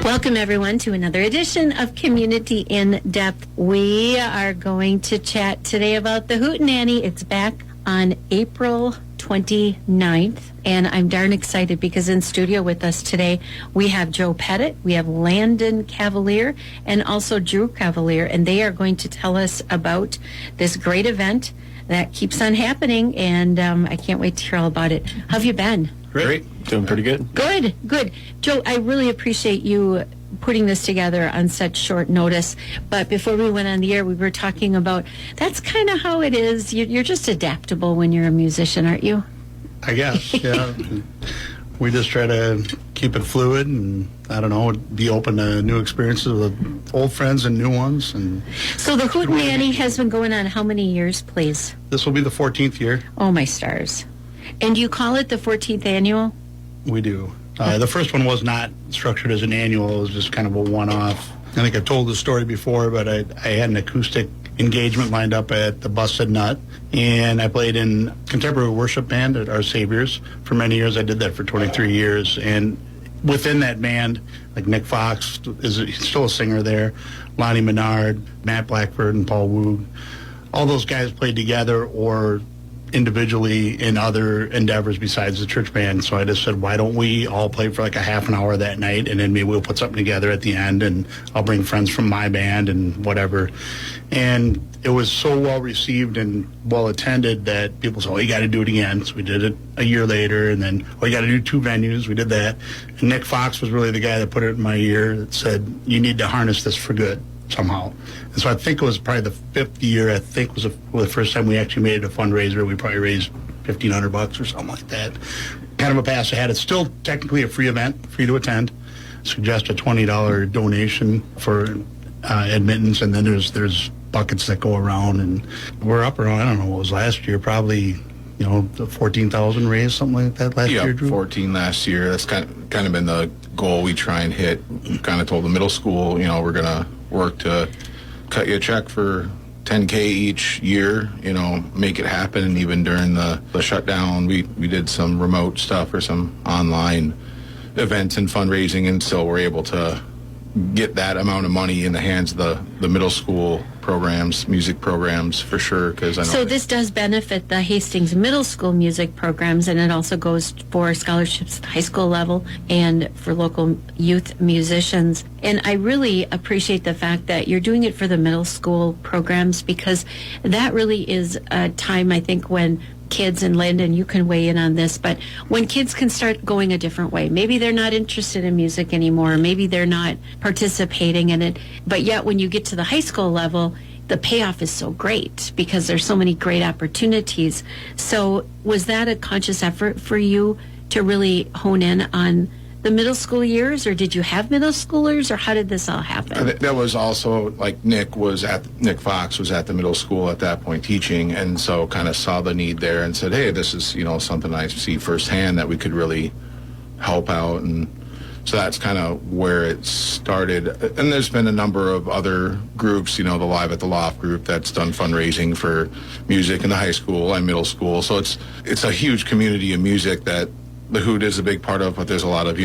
Welcome, everyone, to another edition of Community in Depth. We are going to chat today about the Hootenany. It's back on April 29th, and I'm darn excited because in studio with us today, we have Joe Pettit, we have Landon Cavalier, and also Drew Cavalier, and they are going to tell us about this great event that keeps on happening, and I can't wait to hear all about it. How have you been? Great. Doing pretty good. Good. Joe, I really appreciate you putting this together on such short notice. But before we went on the air, we were talking about that's kind of how it is. You're just adaptable when you're a musician, aren't you? I guess, yeah. We just try to keep it fluid and, I don't know, be open to new experiences with old friends and new ones. And so the Hootenany has been going on how many years, please? This will be the 14th year. Oh, my stars. And do you call it the 14th annual? We do. The first one was not structured as an annual. It was just kind of a one-off. I think I've told this story before, but I had an acoustic engagement lined up at the Busted Nut, and I played in contemporary worship band at Our Savior's for many years. I did that for 23 years, and within that band, like Nick Fox he's still a singer there, Lonnie Menard, Matt Blackford, and Paul Woog. All those guys played together or individually in other endeavors besides the church band. So I just said, why don't we all play for like a half an hour that night, and then maybe we'll put something together at the end, and I'll bring friends from my band and whatever. And it was so well received and well attended that people said, oh, you got to do it again. So we did it a year later, and then, oh, you got to do 2 venues. We did that. And Nick Fox was really the guy that put it in my ear that said, you need to harness this for good somehow. And so I think it was probably the 5th year, I think was the first time we actually made it a fundraiser. We probably raised $1,500 or something like that. Kind of a pass ahead. It's still technically a free event, free to attend. Suggest a $20 donation for admittance, and then there's buckets that go around, and we're up around, I don't know what was last year, probably, the 14,000 raised, something like that last year, Drew? 14 last year. That's kind of been the goal we try and hit. Kind of told the middle school, we're going to work to cut you a check for $10K each year, make it happen. And even during the shutdown, we did some remote stuff or some online events and fundraising, and still we're able to get that amount of money in the hands of the middle school programs, music programs, for sure. Because I know. So this does benefit the Hastings Middle School music programs, and it also goes for scholarships at the high school level and for local youth musicians. And I really appreciate the fact that you're doing it for the middle school programs, because that really is a time, I think, when kids, and Landon, you can weigh in on this, but when kids can start going a different way, maybe they're not interested in music anymore, maybe they're not participating in it, but yet when you get to the high school level, the payoff is so great because there's so many great opportunities. So was that a conscious effort for you to really hone in on the middle school years, or did you have middle schoolers, or how did this all happen? That was also, like, Nick Fox was at the middle school at that point teaching, and so kind of saw the need there and said, hey, this is, something I see firsthand that we could really help out. And so that's kind of where it started. And there's been a number of other groups, the Live at the Loft group that's done fundraising for music in the high school and middle school. So it's a huge community of music that the Hoot is a big part of, but there's a lot of,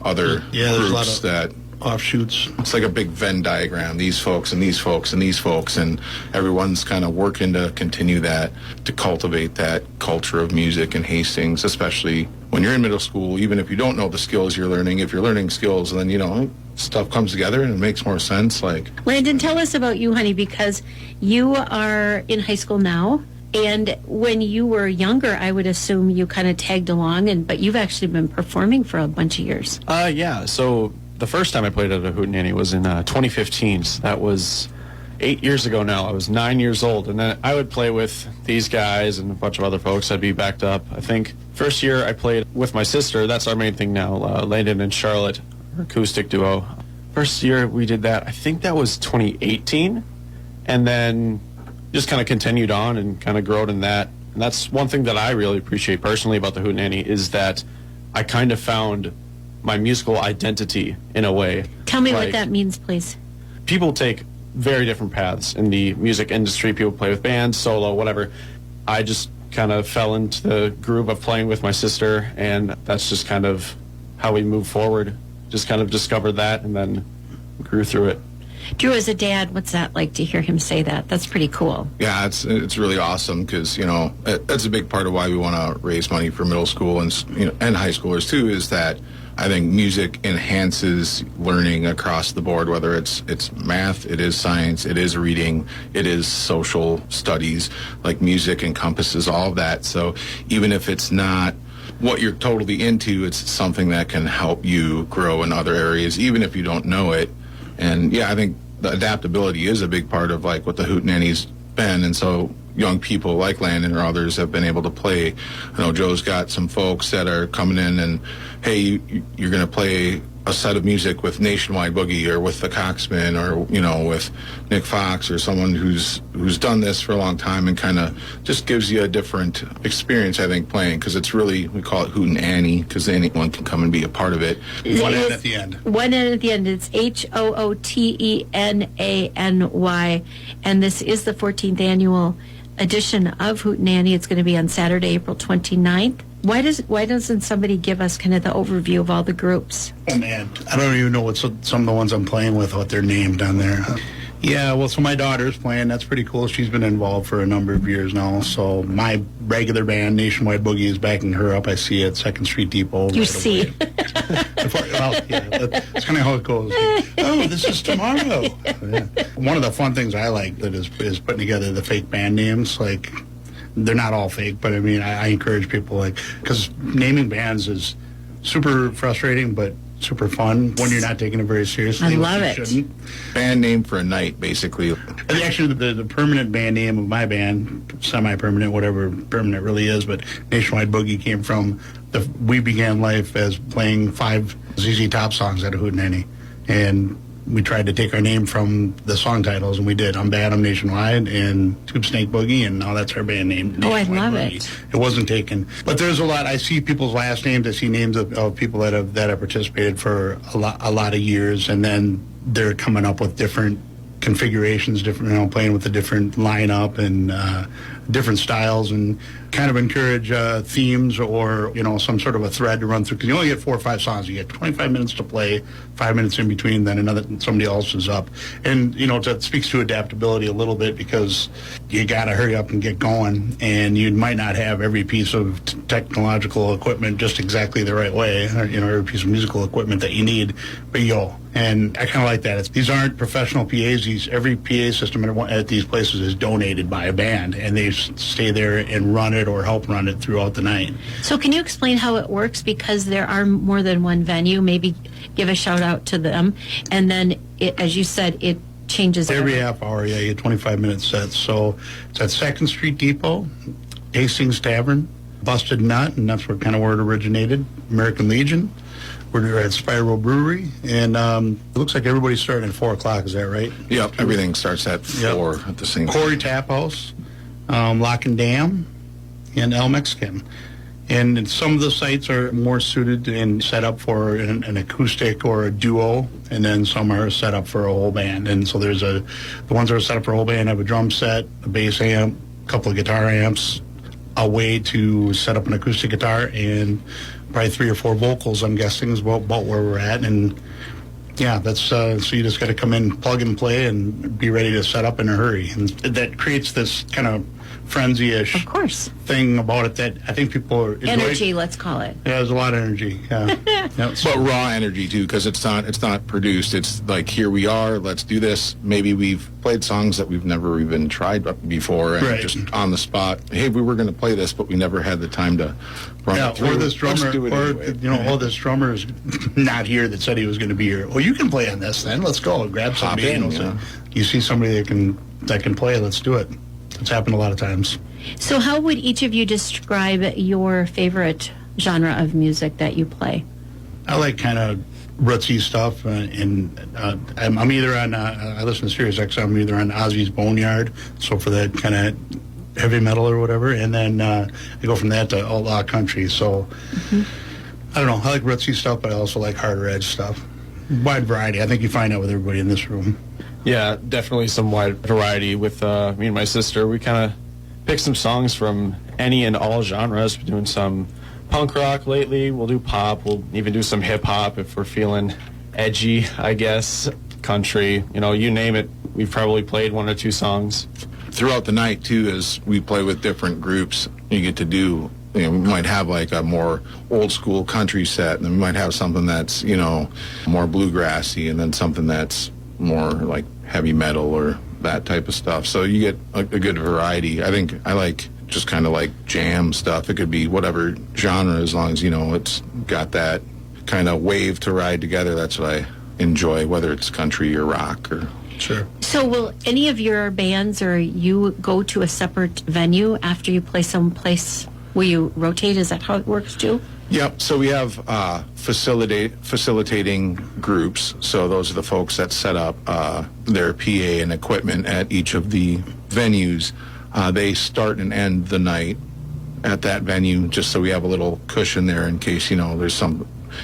other there's groups a lot of that offshoots. It's like a big Venn diagram, these folks and these folks and these folks, and everyone's kind of working to continue that, to cultivate that culture of music in Hastings, especially when you're in middle school. Even if you don't know the skills you're learning, if you're learning skills, then, stuff comes together and it makes more sense. Like, Landon, tell us about you, honey, because you are in high school now. And when you were younger, I would assume you kind of tagged along, but you've actually been performing for a bunch of years. Yeah. So the first time I played at a Hootenany was in 2015. So that was 8 years ago now. I was 9 years old. And then I would play with these guys and a bunch of other folks. I'd be backed up. I think first year I played with my sister. That's our main thing now, Landon and Charlotte, our acoustic duo. First year we did that, I think that was 2018. And then just kind of continued on and kind of growed in that. And that's one thing that I really appreciate personally about the Hootenany, is that I kind of found my musical identity in a way. Tell me what that means, please. People take very different paths in the music industry. People play with bands, solo, whatever. I just kind of fell into the groove of playing with my sister, and that's just kind of how we move forward just kind of discovered that and then grew through it. Drew, as a dad, what's that like to hear him say that? That's pretty cool. Yeah, it's really awesome because that's a big part of why we want to raise money for middle school and and high schoolers too. Is that I think music enhances learning across the board, whether it's math, it is science, it is reading, it is social studies. Like music encompasses all of that. So even if it's not what you're totally into, it's something that can help you grow in other areas, even if you don't know it. And yeah, I think the adaptability is a big part of like what the Hootenany's been. And so young people like Landon or others have been able to play. I know Joe's got some folks that are coming in and, hey, you're going to play a set of music with Nationwide Boogie or with the Coxman or, with Nick Fox or someone who's done this for a long time, and kind of just gives you a different experience, I think, playing, because it's really, we call it Hootenany because anyone can come and be a part of it. One N at the end. One N at the end. It's Hootenany. And this is the 14th annual edition of Hootenany. It's going to be on Saturday, April 29th. Why doesn't somebody give us kind of the overview of all the groups? Oh, man. I don't even know what some of the ones I'm playing with, what they're named on there. Yeah, well, so my daughter's playing. That's pretty cool. She's been involved for a number of years now. So my regular band, Nationwide Boogie, is backing her up. I see it at 2nd Street Depot. You see. Well, yeah, that's kind of how it goes. Oh, this is tomorrow. Yeah. One of the fun things I like that is putting together the fake band names. Like, they're not all fake, but I mean, I encourage people, because naming bands is super frustrating, but super fun when you're not taking it very seriously. I love it. Shouldn't. Band name for a night, basically. And actually, the permanent band name of my band, semi-permanent, whatever permanent really is, but Nationwide Boogie came from we began life as playing 5 ZZ Top songs at a Hootenany, and we tried to take our name from the song titles, and we did. I'm Bad, I'm Nationwide, and Tube Snake Boogie, and now that's our band name. Oh, I love Boogie. it. It wasn't taken, but there's a lot. I see people's last names. I see names of people that have participated for a lot of years, and then they're coming up with different configurations, different, playing with a different lineup and different styles, and kind of encourage themes or some sort of a thread to run through, because you only get 4 or 5 songs. You get 25 minutes to play, 5 minutes in between, then somebody else is up, and that speaks to adaptability a little bit, because you got to hurry up and get going, and you might not have every piece of technological equipment just exactly the right way, or every piece of musical equipment that you need, but you go. And I kind of like that. These aren't professional PAs. Every PA system at these places is donated by a band, and they stay there and run it or help run it throughout the night. So can you explain how it works? Because there are more than one venue. Maybe give a shout out to them. And then, as you said, it changes every half hour. Yeah, you get 25-minute sets. So it's at 2nd Street Depot, Hastings Tavern, Busted Nut, and that's where it originated, American Legion. We're at Spiral Brewery, and it looks like everybody's starting at 4 o'clock. Is that right? Yep, everything starts at 4 at the same time. Corey Tap House, Lock and Dam, and El Mexican. And some of the sites are more suited and set up for an acoustic or a duo, and then some are set up for a whole band. And so there's the ones that are set up for a whole band have a drum set, a bass amp, a couple of guitar amps, a way to set up an acoustic guitar, and probably 3 or 4 vocals, I'm guessing, is about where we're at. And yeah, that's so you just got to come in, plug and play, and be ready to set up in a hurry. And that creates this kind of frenzy-ish Of course. thing about it that I think people are Energy, let's call it. Yeah, there's a lot of energy. Yeah. Yeah, so- But raw energy too, because it's not produced. It's like, here we are, let's do this. Maybe we've played songs that we've never even tried before, and Right. just on the spot. Hey, we were going to play this, but we never had the time to run it through. or this Let's drummer, do it anyway. this drummer's not here that said he was going to be here. Well, you can play on this then. Let's go. Grab Hop somebody. in, So yeah. you see somebody that can play. Let's do it. It's happened a lot of times. So how would each of you describe your favorite genre of music that you play? I like kind of rootsy stuff, and I'm either on. I listen to Sirius XM. I'm either on Ozzy's Boneyard, so for that kind of heavy metal or whatever, and then I go from that to outlaw country. So I don't know. I like rootsy stuff, but I also like harder edge stuff. Wide variety. I think you find that with everybody in this room. Yeah, definitely some wide variety with me and my sister. We kind of pick some songs from any and all genres. We're doing some punk rock lately. We'll do pop. We'll even do some hip hop if we're feeling edgy, I guess. Country, you name it. We've probably played one or two songs. Throughout the night, too, as we play with different groups, you get to do, we might have like a more old school country set, and then we might have something that's, more bluegrassy, and then something that's more like heavy metal or that type of stuff. So you get a good variety. I think I like just kind of like jam stuff. It could be whatever genre, as long as, it's got that kind of wave to ride together. That's what I enjoy, whether it's country or rock or... Sure. So will any of your bands or you go to a separate venue after you play someplace? Will you rotate? Is that how it works too? Yep. So we have facilitating groups. So those are the folks that set up their PA and equipment at each of the venues. They start and end the night at that venue, just so we have a little cushion there in case, there's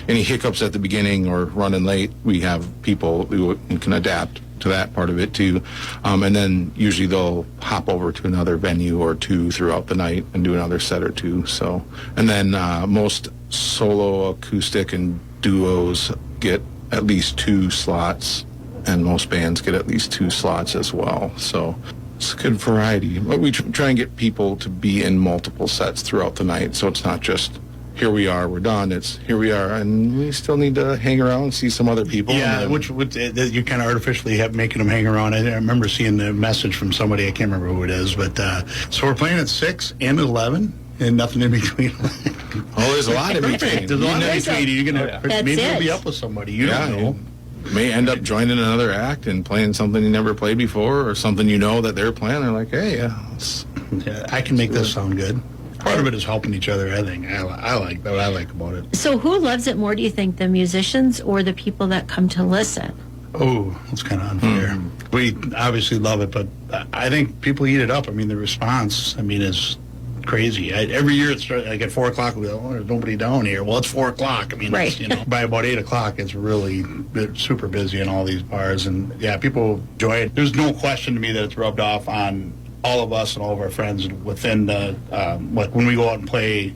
any hiccups at the beginning or running late. We have people who can adapt to that part of it too, and then usually they'll hop over to another venue or two throughout the night and do another set or two. So, and then most solo acoustic and duos get at least 2 slots, and most bands get at least 2 slots as well. So it's a good variety. But we try and get people to be in multiple sets throughout the night, so it's not just here we are, we're done. It's here we are, and we still need to hang around and see some other people. Yeah, which you kind of artificially have making them hang around. I remember seeing the message from somebody, I can't remember who it is, but so we're playing at 6 and 11 and nothing in between. Oh, there's a lot in between. There's a lot in between. You're gonna maybe you'll be up with somebody. You don't know. You may end up joining another act and playing something you never played before, or something that they're playing. They're like, hey, yeah, I can make this sound good. Part of it is helping each other, I think. I like that. What I like about it. So who loves it more, do you think, the musicians or the people that come to listen? Oh, that's kind of unfair. We obviously love it, but I think people eat it up. I mean, the response, is crazy. Every year it's like at 4 o'clock, we go, oh, there's nobody down here. Well, it's 4 o'clock. Right. It's, by about 8 o'clock, it's really super busy in all these bars. And yeah, people enjoy it. There's no question to me that it's rubbed off on all of us and all of our friends within the, like when we go out and play,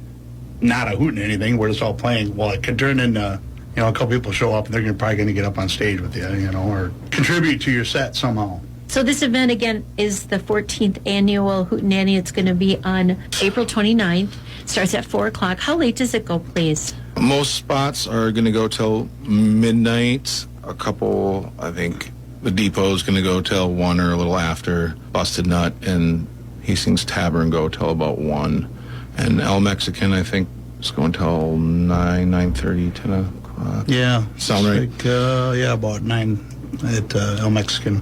not a hootin' anything, we're just all playing. Well, it could turn into, a couple people show up and they're probably going to get up on stage with you, or contribute to your set somehow. So this event, again, is the 14th annual Hootenany. It's going to be on April 29th. Starts at 4 o'clock. How late does it go, please? Most spots are going to go till midnight. A couple, I think, the Depot is going to go till 1 or a little after. Busted Nut and Hastings Tavern go till about 1. And El Mexican, I think, is going till 9:30, 10 o'clock. Yeah. Sound right? Like, about 9 at El Mexican.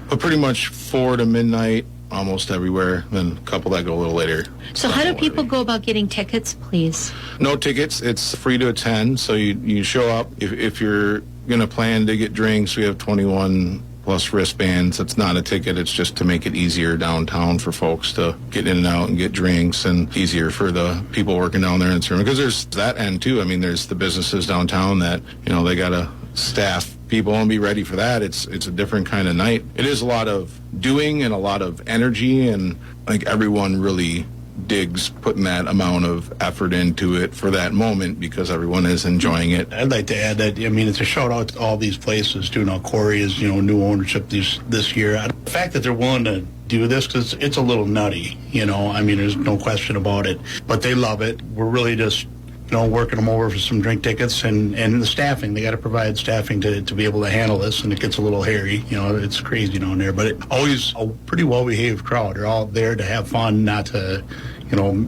But pretty much 4 to midnight, almost everywhere. Then a couple that go a little later. So how do people go about getting tickets, please? No tickets. It's free to attend. So you show up. If you're going to plan to get drinks, we have 21 plus wristbands. It's not a ticket. It's just to make it easier downtown for folks to get in and out and get drinks, and easier for the people working down there in the room. Because there's that end too. There's the businesses downtown that, they got to staff people and be ready for that. It's a different kind of night. It is a lot of doing and a lot of energy, and I think everyone really digs putting that amount of effort into it for that moment because everyone is enjoying it. I'd like to add that, it's a shout out to all these places too. Now, Corey is, new ownership this year. The fact that they're willing to do this, because it's a little nutty, there's no question about it, but they love it. We're really just, working them over for some drink tickets and the staffing. They got to provide staffing to be able to handle this, and it gets a little hairy. It's crazy down there, but it always a pretty well-behaved crowd. They're all there to have fun, not to,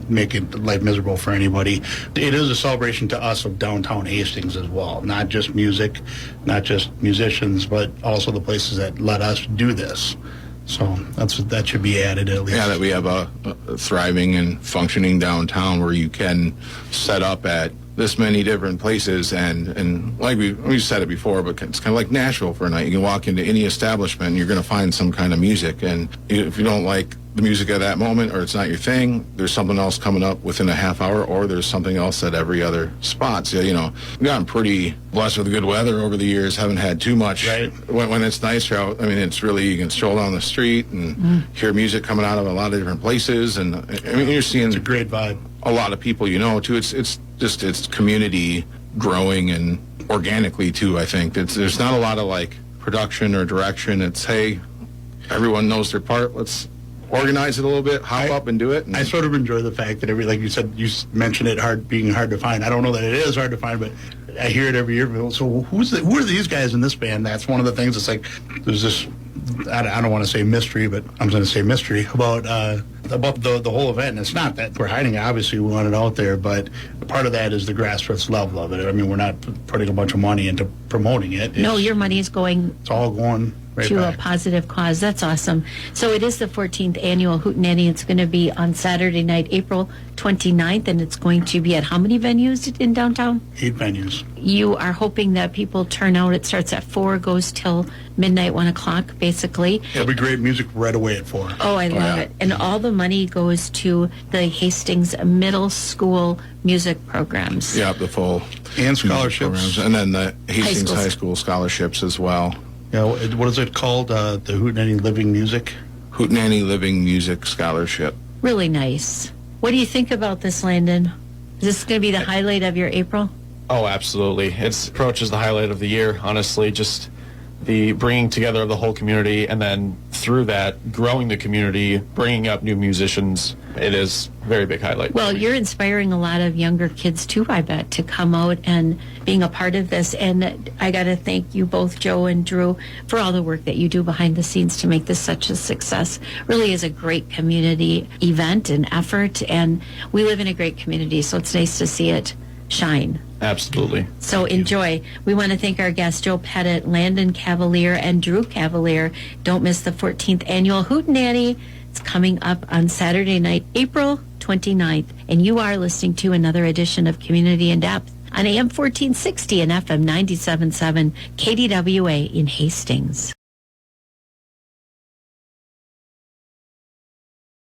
make it life miserable for anybody. It is a celebration to us of downtown Hastings as well, not just music, not just musicians, but also the places that let us do this. So that should be added at least. Yeah, that we have a thriving and functioning downtown where you can set up at this many different places, and like we said it before, but it's kind of like Nashville for a night. You can walk into any establishment and you're going to find some kind of music, and if you don't like the music at that moment, or it's not your thing, there's something else coming up within a half hour, or there's something else at every other spot. So, we've gotten pretty blessed with the good weather over the years, haven't had too much. Right. When it's nice out, it's really, you can stroll down the street and hear music coming out of a lot of different places, and you're seeing... It's a great vibe. a lot of people too. It's just it's community growing and organically too. I think there's not a lot of like production or direction. It's, hey, everyone knows their part. Let's organize it a little bit, hop up and do it. And I sort of enjoy the fact that like you said, you mentioned it being hard to find. I don't know that it is hard to find, but I hear it every year. So who are these guys in this band? That's one of the things. It's like there's this. I don't want to say mystery, but I'm going to say mystery about the whole event. And it's not that we're hiding it. Obviously, we want it out there, but part of that is the grassroots level of it. I mean, we're not putting a bunch of money into promoting it. No, your money is going It's all going right to back. a positive cause. That's awesome. So it is the 14th annual Hootenany. It's going to be on Saturday night, April 29th, and it's going to be at how many venues in downtown? 8 venues. You are hoping that people turn out. It starts at 4, goes till midnight, 1 o'clock, basically. It'll be great music right away at 4. Oh, I love yeah. it. And all the money goes to the Hastings Middle School music programs. yeah, the full And scholarships. programs. And then the Hastings schools. High School scholarships as well. Yeah, what is it called? The Hootenany Living Music? Hootenany Living Music Scholarship. Really nice. What do you think about this, Landon? Is this going to be the highlight of your April? Oh, absolutely. It approaches the highlight of the year, honestly, just the bringing together of the whole community, and then through that, growing the community, bringing up new musicians. It is a very big highlight. Well, for me. you're inspiring a lot of younger kids too, I bet, to come out and being a part of this. And I got to thank you both, Joe and Drew, for all the work that you do behind the scenes to make this such a success. Really is a great community event and effort, and we live in a great community, so it's nice to see it shine. Absolutely. So enjoy. We want to thank our guests, Joe Pettit, Landon Cavalier, and Drew Cavalier. Don't miss the 14th annual Hootenany. It's coming up on Saturday night, April 29th. And you are listening to another edition of Community in Depth on AM 1460 and FM 97.7 KDWA in Hastings.